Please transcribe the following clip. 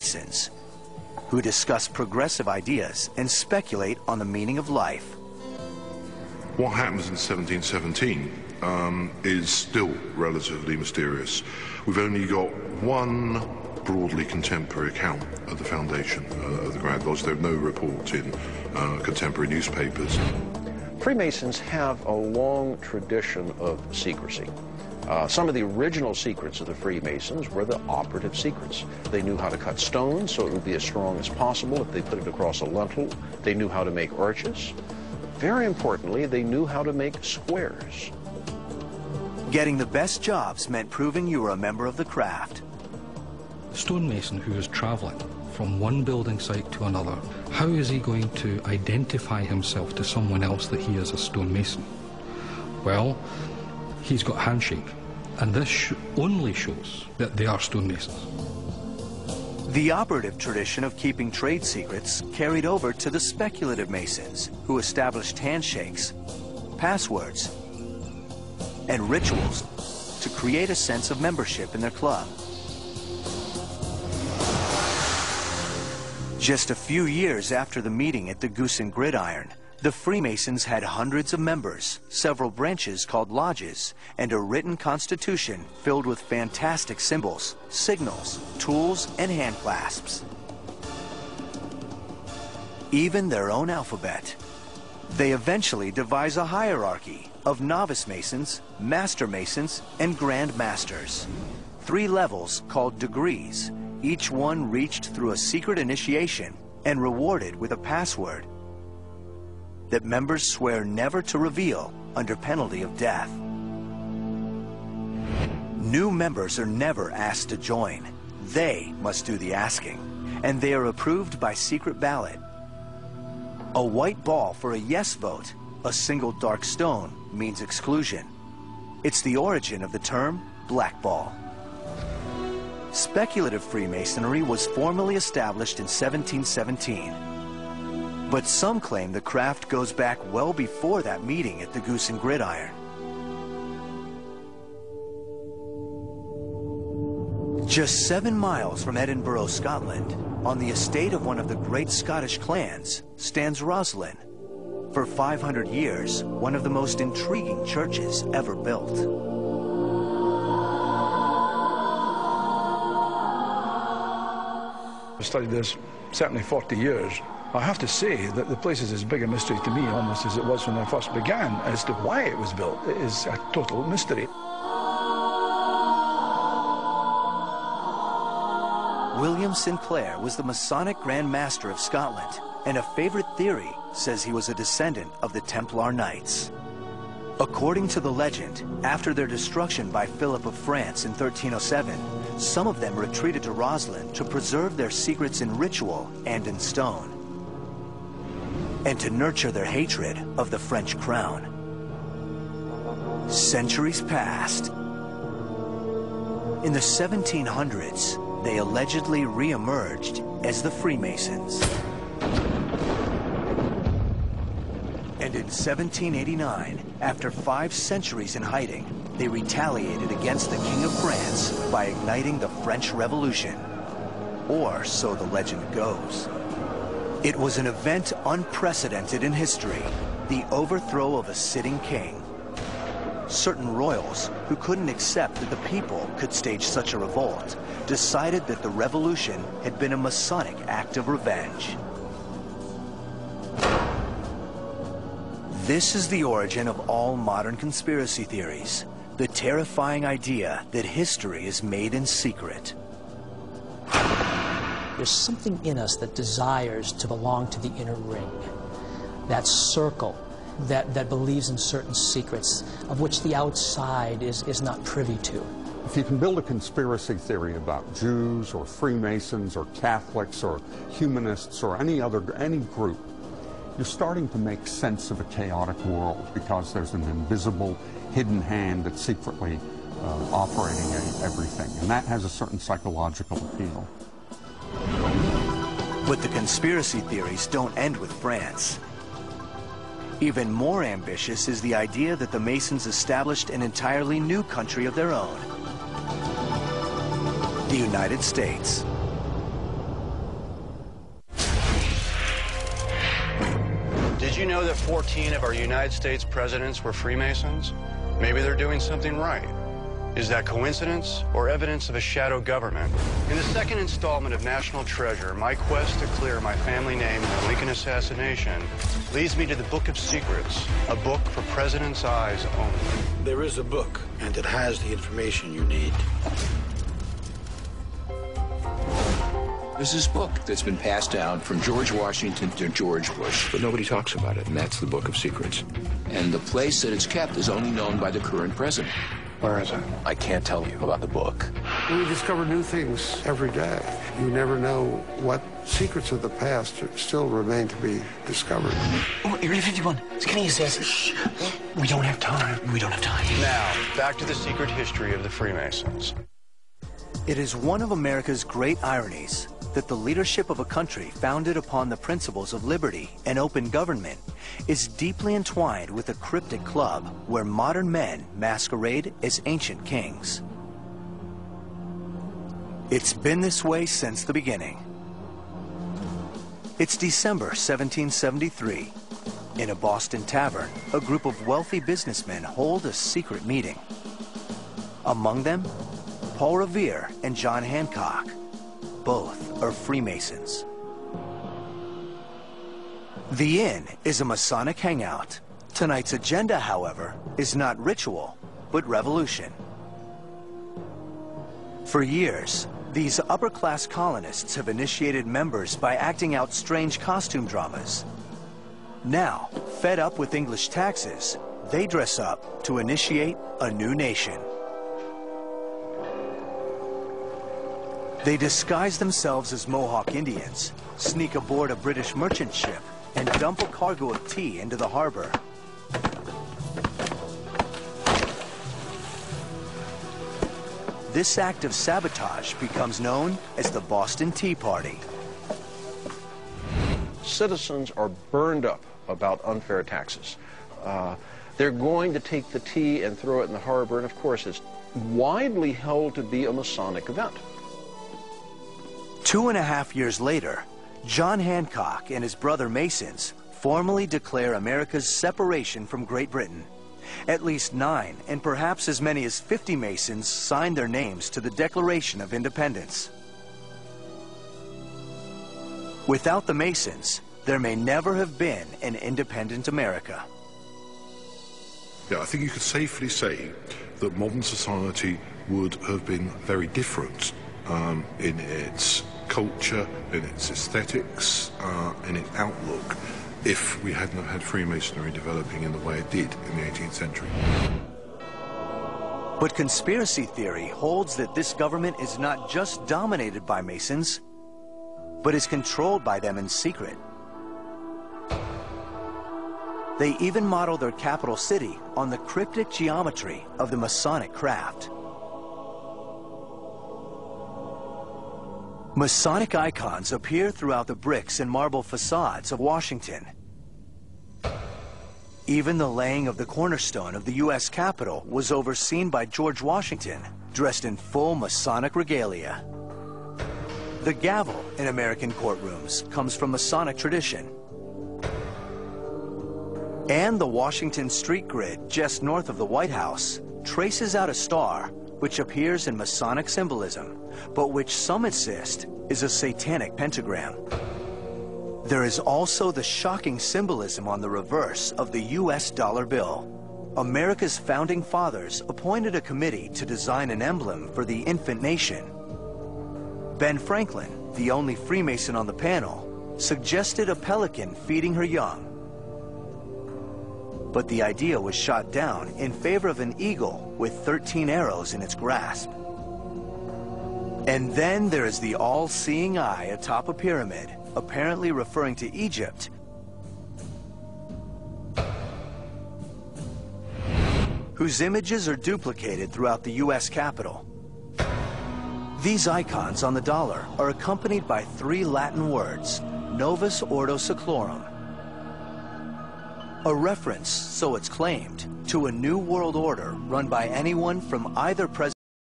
Freemasons, who discuss progressive ideas and speculate on the meaning of life. What happens in 1717 is still relatively mysterious. We've only got one broadly contemporary account of the foundation of the Grand Lodge. There are no reports in contemporary newspapers. Freemasons have a long tradition of secrecy. Some of the original secrets of the Freemasons were the operative secrets. They knew how to cut stones so it would be as strong as possible if they put it across a lintel. They knew how to make arches. Very importantly, they knew how to make squares. Getting the best jobs meant proving you were a member of the craft. The stonemason who is traveling from one building site to another, how is he going to identify himself to someone else that he is a stonemason? Well, he's got handshake, and this only shows that they are stonemasons. The operative tradition of keeping trade secrets carried over to the speculative masons, who established handshakes, passwords, and rituals to create a sense of membership in their club. Just a few years after the meeting at the Goose and Gridiron, the Freemasons had hundreds of members, several branches called lodges, and a written constitution filled with fantastic symbols, signals, tools, and hand clasps. Even their own alphabet. They eventually devise a hierarchy of novice masons, master masons, and grand masters. 3 levels called degrees, each one reached through a secret initiation and rewarded with a password that members swear never to reveal under penalty of death. New members are never asked to join. They must do the asking, and they are approved by secret ballot. A white ball for a yes vote, a single dark stone means exclusion. It's the origin of the term blackball. Speculative Freemasonry was formally established in 1717. But some claim the craft goes back well before that meeting at the Goose and Gridiron. Just 7 miles from Edinburgh, Scotland, on the estate of one of the great Scottish clans, stands Roslin. For 500 years, one of the most intriguing churches ever built. I've studied this certainly 40 years. I have to say that the place is as big a mystery to me almost as it was when I first began. As to why it was built, it is a total mystery. William Sinclair was the Masonic Grand Master of Scotland, and a favorite theory says he was a descendant of the Templar Knights. According to the legend, after their destruction by Philip of France in 1307, some of them retreated to Roslin to preserve their secrets in ritual and in stone, and to nurture their hatred of the French crown. Centuries passed. In the 1700s, they allegedly re-emerged as the Freemasons. And in 1789, after 5 centuries in hiding, they retaliated against the King of France by igniting the French Revolution. Or so the legend goes. It was an event unprecedented in history, the overthrow of a sitting king. Certain royals, who couldn't accept that the people could stage such a revolt, decided that the revolution had been a Masonic act of revenge. This is the origin of all modern conspiracy theories, the terrifying idea that history is made in secret. There's something in us that desires to belong to the inner ring, that circle that believes in certain secrets of which the outside is not privy to. If you can build a conspiracy theory about Jews or Freemasons or Catholics or humanists or any group, you're starting to make sense of a chaotic world because there's an invisible, hidden hand that's secretly operating everything, and that has a certain psychological appeal. But the conspiracy theories don't end with France. Even more ambitious is the idea that the Masons established an entirely new country of their own, the United States. Did you know that 14 of our United States presidents were Freemasons? Maybe they're doing something right. Is that coincidence or evidence of a shadow government? In the second installment of National Treasure, my quest to clear my family name in the Lincoln assassination leads me to the Book of Secrets, a book for presidents' eyes only. There is a book, and it has the information you need. There's this book that's been passed down from George Washington to George Bush, but nobody talks about it, and that's the Book of Secrets. And the place that it's kept is only known by the current president. Where is it? I can't tell you about the book. We discover new things every day. You never know what secrets of the past still remain to be discovered. Oh, Area 51. It's getting assassin. Shh. We don't have time. We don't have time. Now, back to the secret history of the Freemasons. It is one of America's great ironies that the leadership of a country founded upon the principles of liberty and open government is deeply entwined with a cryptic club where modern men masquerade as ancient kings. It's been this way since the beginning. It's December 1773. In a Boston tavern, a group of wealthy businessmen hold a secret meeting. Among them, Paul Revere and John Hancock. Both are Freemasons. The inn is a Masonic hangout. Tonight's agenda, however, is not ritual, but revolution. For years, these upper-class colonists have initiated members by acting out strange costume dramas. Now, fed up with English taxes, they dress up to initiate a new nation. They disguise themselves as Mohawk Indians, sneak aboard a British merchant ship, and dump a cargo of tea into the harbor. This act of sabotage becomes known as the Boston Tea Party. Citizens are burned up about unfair taxes. They're going to take the tea and throw it in the harbor, and of course it's widely held to be a Masonic event. 2.5 years later, John Hancock and his brother Masons formally declare America's separation from Great Britain. At least 9 and perhaps as many as 50 Masons signed their names to the Declaration of Independence. Without the Masons, there may never have been an independent America. Yeah, I think you could safely say that modern society would have been very different in its culture, in its aesthetics, in its outlook, if we hadn't have had Freemasonry developing in the way it did in the 18th century. But conspiracy theory holds that this government is not just dominated by Masons, but is controlled by them in secret. They even model their capital city on the cryptic geometry of the Masonic craft. Masonic icons appear throughout the bricks and marble facades of Washington. Even the laying of the cornerstone of the U.S. Capitol was overseen by George Washington, dressed in full Masonic regalia. The gavel in American courtrooms comes from Masonic tradition. And the Washington street grid just north of the White House traces out a star which appears in Masonic symbolism, but which some insist is a satanic pentagram. There is also the shocking symbolism on the reverse of the U.S. dollar bill. America's founding fathers appointed a committee to design an emblem for the infant nation. Ben Franklin, the only Freemason on the panel, suggested a pelican feeding her young. But the idea was shot down in favor of an eagle with 13 arrows in its grasp. And then there is the all-seeing eye atop a pyramid, apparently referring to Egypt, whose images are duplicated throughout the U.S. Capitol. These icons on the dollar are accompanied by 3 Latin words, Novus Ordo Seclorum, a reference, so it's claimed, to a new world order run by anyone from either president